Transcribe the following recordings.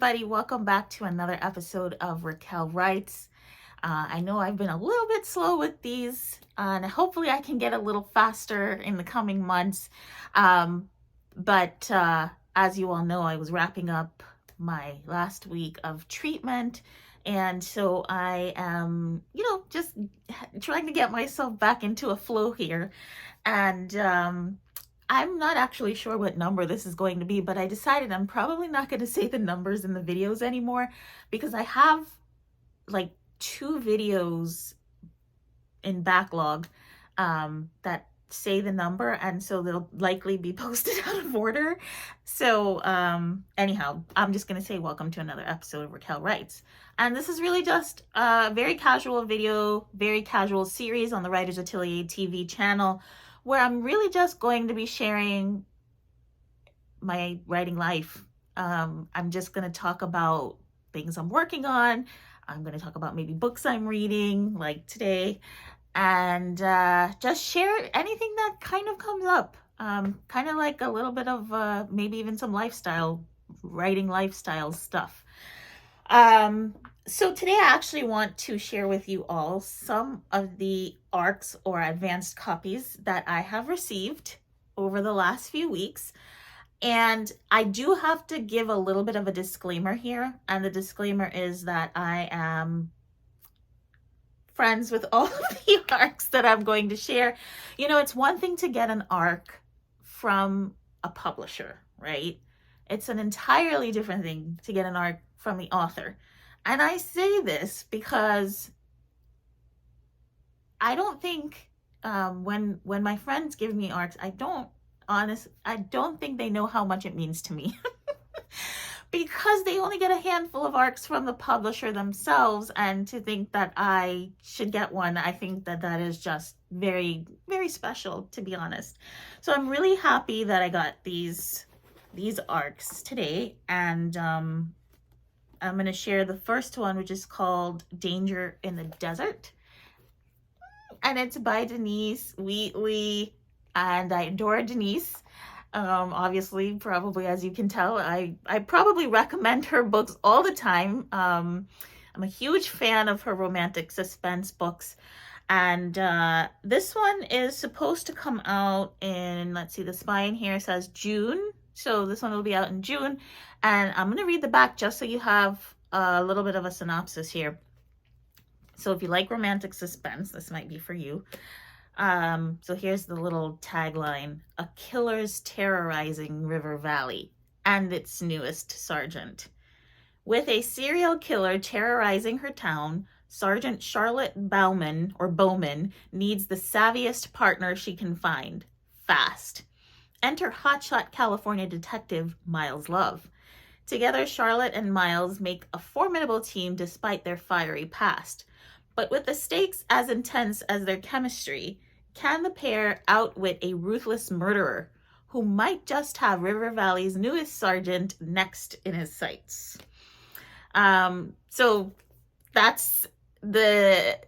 everybody. Welcome back to another episode of Racquel Writes. I know I've been a little bit slow with these, and hopefully I can get a little faster in the coming months. But as you all know, I was wrapping up my last week of treatment, and so I am, just trying to get myself back into a flow here. And I'm not actually sure what number this is going to be, but I decided I'm probably not going to say the numbers in the videos anymore because I have like 2 videos in backlog that say the number, and so they'll likely be posted out of order. So anyhow, I'm just going to say welcome to another episode of Racquel Writes. And this is really just a very casual video, very casual series on the Writers Atelier TV channel, where I'm really just going to be sharing my writing life. I'm just going to talk about things I'm working on. I'm going to talk about maybe books I'm reading, like today, and just share anything that kind of comes up. Kind of like a little bit of maybe even some writing lifestyle stuff. So today I actually want to share with you all some of the ARCS or advanced copies that I have received over the last few weeks. And I do have to give a little bit of a disclaimer here. And the disclaimer is that I am friends with all of the ARCS that I'm going to share. You know, it's one thing to get an ARC from a publisher, right? It's an entirely different thing to get an ARC from the author. And I say this because I don't think when my friends give me ARCs, I don't think they know how much it means to me. Because they only get a handful of ARCs from the publisher themselves, and to think that I should get one, I think that that is just very, very special, to be honest. So I'm really happy that I got these ARCs today, and I'm going to share the first one, which is called Danger in the Desert. And it's by Denise Wheatley, and I adore Denise. Obviously, probably as you can tell, I probably recommend her books all the time. I'm a huge fan of her romantic suspense books. And this one is supposed to come out in, let's see, the spine here says June. So this one will be out in June. And I'm going to read the back just so you have a little bit of a synopsis here. So if you like romantic suspense, this might be for you. So here's the little tagline: "A killer's terrorizing River Valley and its newest sergeant." With a serial killer terrorizing her town, Sergeant Charlotte Bowman needs the savviest partner she can find, fast. Enter hotshot California detective Miles Love. Together, Charlotte and Miles make a formidable team despite their fiery past. But with the stakes as intense as their chemistry, can the pair outwit a ruthless murderer who might just have River Valley's newest sergeant next in his sights? So that's the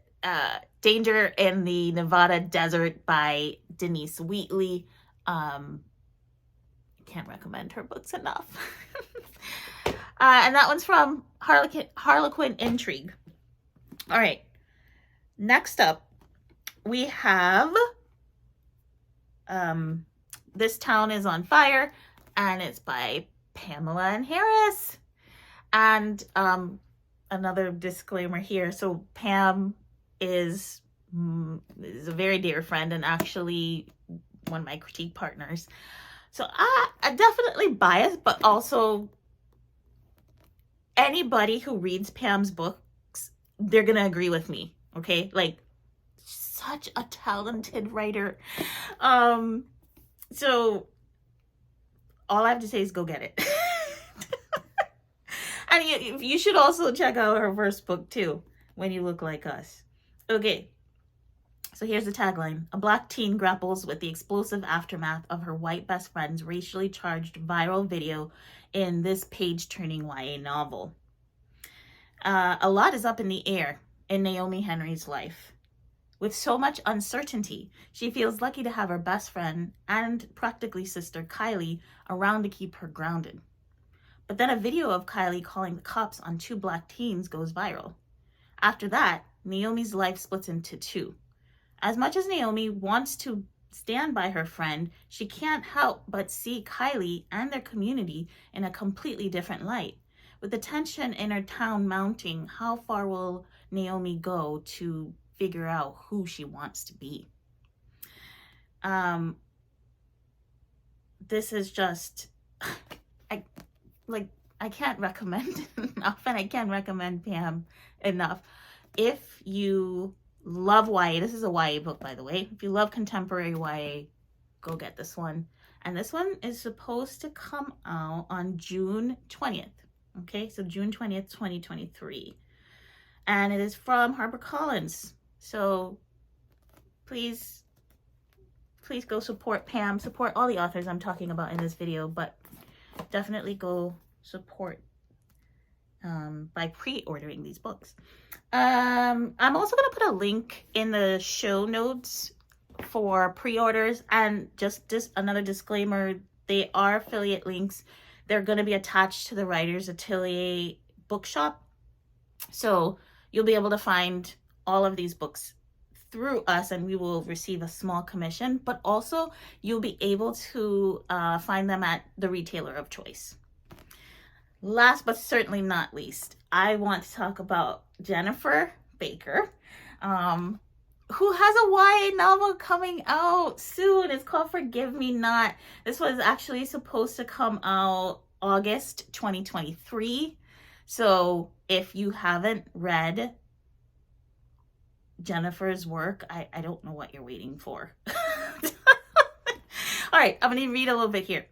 Danger in the Nevada Desert by Denise Wheatley. Can't recommend her books enough. And that one's from Harlequin Intrigue. All right. Next up, we have This Town is on Fire, and it's by Pamela and Farris. And another disclaimer here. So Pam is a very dear friend and actually one of my critique partners. So I definitely biased, but also anybody who reads Pam's books, they're going to agree with me. Okay. Like, such a talented writer. So all I have to say is go get it. And you should also check out her first book too, When You Look Like Us. Okay. So here's the tagline. A black teen grapples with the explosive aftermath of her white best friend's racially charged viral video in this page-turning YA novel. A lot is up in the air in Naomi Henry's life. With so much uncertainty, she feels lucky to have her best friend and practically sister Kylie around to keep her grounded. But then a video of Kylie calling the cops on 2 Black teens goes viral. After that, Naomi's life splits into 2. As much as Naomi wants to stand by her friend, she can't help but see Kylie and their community in a completely different light. With the tension in her town mounting, how far will Naomi go to figure out who she wants to be? This is just, I can't recommend enough, and I can't recommend Pam enough. If you love YA, this is a YA book, by the way. If you love contemporary YA, go get this one. And this one is supposed to come out on June 20th. Okay, so June 20th, 2023. And it is from HarperCollins. So please go support Pam, support all the authors I'm talking about in this video, but definitely go support by pre-ordering these books. I'm also going to put a link in the show notes for pre-orders, and just another disclaimer, they are affiliate links. They're going to be attached to the Writers Atelier bookshop, so you'll be able to find all of these books through us, and we will receive a small commission, but also you'll be able to find them at the retailer of choice. Last but certainly not least, I want to talk about Jennifer Baker, who has a YA novel coming out soon. It's called Forgive Me Not. This was actually supposed to come out August 2023. So if you haven't read Jennifer's work, I don't know what you're waiting for. All right, I'm going to read a little bit here.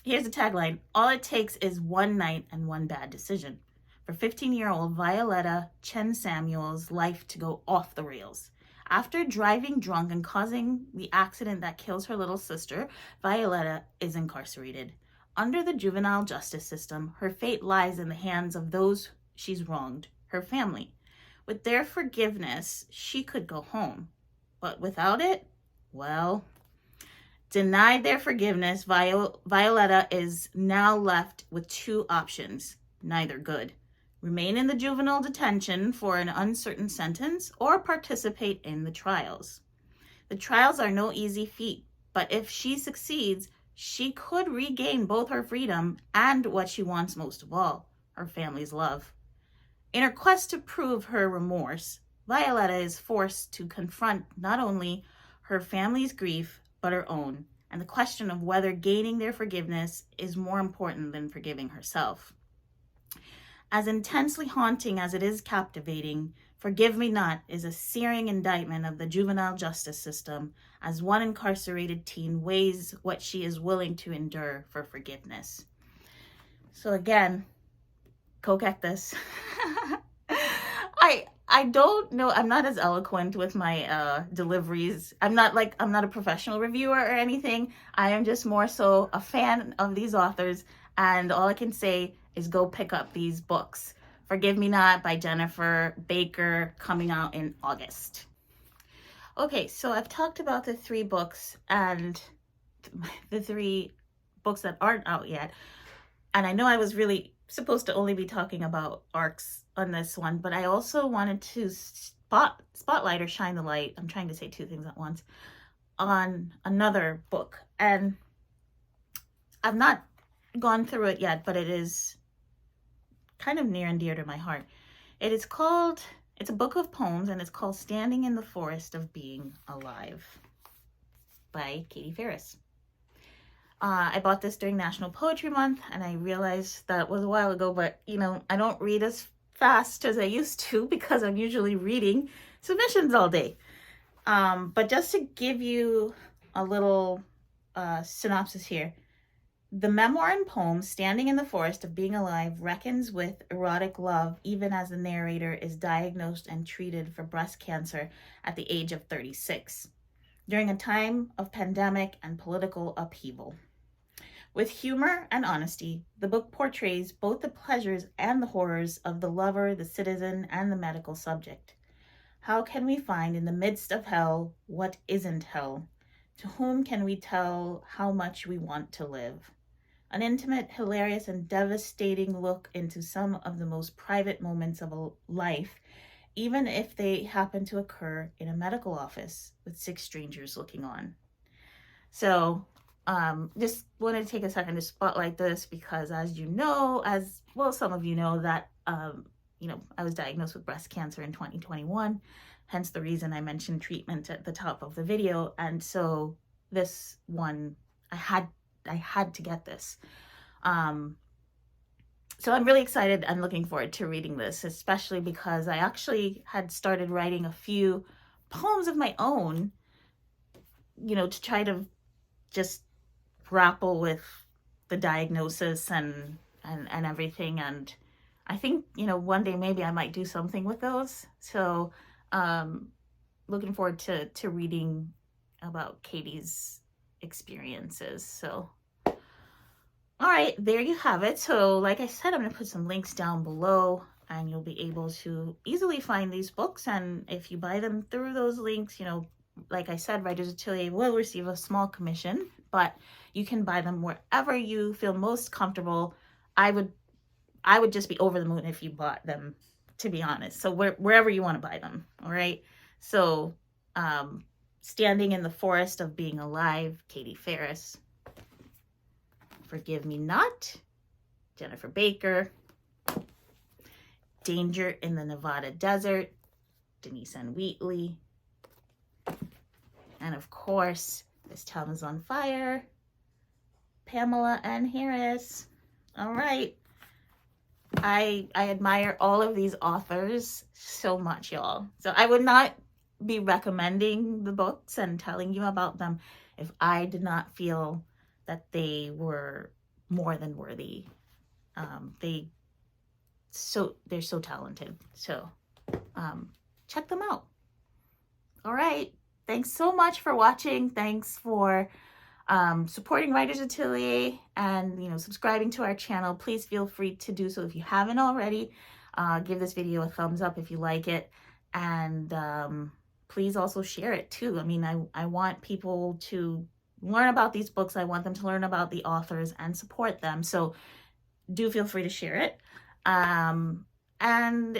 Here's the tagline. All it takes is one night and one bad decision for 15-year-old Violetta Chen Samuel's life to go off the rails. After driving drunk and causing the accident that kills her little sister, Violetta is incarcerated. Under the juvenile justice system, her fate lies in the hands of those she's wronged, her family. With their forgiveness, she could go home. But without it, well, denied their forgiveness, Violetta is now left with 2 options, neither good. Remain in the juvenile detention for an uncertain sentence or participate in the trials. The trials are no easy feat, but if she succeeds, she could regain both her freedom and what she wants most of all, her family's love. In her quest to prove her remorse, Violetta is forced to confront not only her family's grief, but her own, and the question of whether gaining their forgiveness is more important than forgiving herself. As intensely haunting as it is captivating, Forgive Me Not is a searing indictment of the juvenile justice system as one incarcerated teen weighs what she is willing to endure for forgiveness. So again, go get this. I don't know. I'm not as eloquent with my deliveries. I'm not a professional reviewer or anything. I am just more so a fan of these authors, and all I can say is go pick up these books. Forgive Me Not by Jennifer Baker, coming out in August. Okay, so I've talked about the 3 books and the 3 books that aren't out yet. And I know I was really supposed to only be talking about ARCS on this one, but I also wanted to spotlight or shine the light, I'm trying to say 2 things at once, on another book. And I've not gone through it yet, but it is kind of near and dear to my heart. It's a book of poems, and it's called Standing in the Forest of Being Alive by Farris. I bought this during National Poetry Month, and I realized that was a while ago, but I don't read as fast as I used to because I'm usually reading submissions all day. But just to give you a little synopsis here, the memoir and poem Standing in the Forest of Being Alive reckons with erotic love even as the narrator is diagnosed and treated for breast cancer at the age of 36, during a time of pandemic and political upheaval. With humor and honesty, the book portrays both the pleasures and the horrors of the lover, the citizen, and the medical subject. How can we find in the midst of hell what isn't hell? To whom can we tell how much we want to live? An intimate, hilarious, and devastating look into some of the most private moments of a life, even if they happen to occur in a medical office with 6 strangers looking on. So just wanted to take a second to spotlight this because, as you know, as well, some of you know that, I was diagnosed with breast cancer in 2021, hence the reason I mentioned treatment at the top of the video. And so this one, I had to get this. So I'm really excited and looking forward to reading this, especially because I actually had started writing a few poems of my own, to try to just grapple with the diagnosis and everything. And I think, one day maybe I might do something with those. So looking forward to reading about Katie's experiences. So all right, there you have it. So like I said, I'm going to put some links down below and you'll be able to easily find these books. And if you buy them through those links, like I said, Writers Atelier will receive a small commission, but you can buy them wherever you feel most comfortable. I would just be over the moon if you bought them, to be honest. So wherever you want to buy them. All right. So Standing in the Forest of Being Alive, Katie Farris. Forgive Me Not, Jennifer Baker. Danger in the Nevada Desert, Denise and Wheatley. And of course, This Town Is on Fire, Pamela and Farris. All right. I admire all of these authors so much, y'all. So I would not be recommending the books and telling you about them if I did not feel that they were more than worthy. They're so talented. So check them out. All right. Thanks so much for watching. Thanks for supporting Writers Atelier and subscribing to our channel. Please feel free to do so if you haven't already. Give this video a thumbs up if you like it, and please also share it too. I mean, I want people to learn about these books. I want them to learn about the authors and support them. So do feel free to share it. And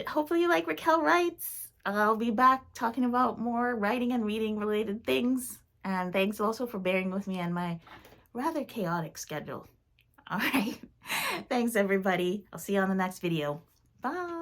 hopefully you like Racquel Writes. I'll be back talking about more writing and reading related things. And thanks also for bearing with me on my rather chaotic schedule. All right. Thanks, everybody. I'll see you on the next video. Bye.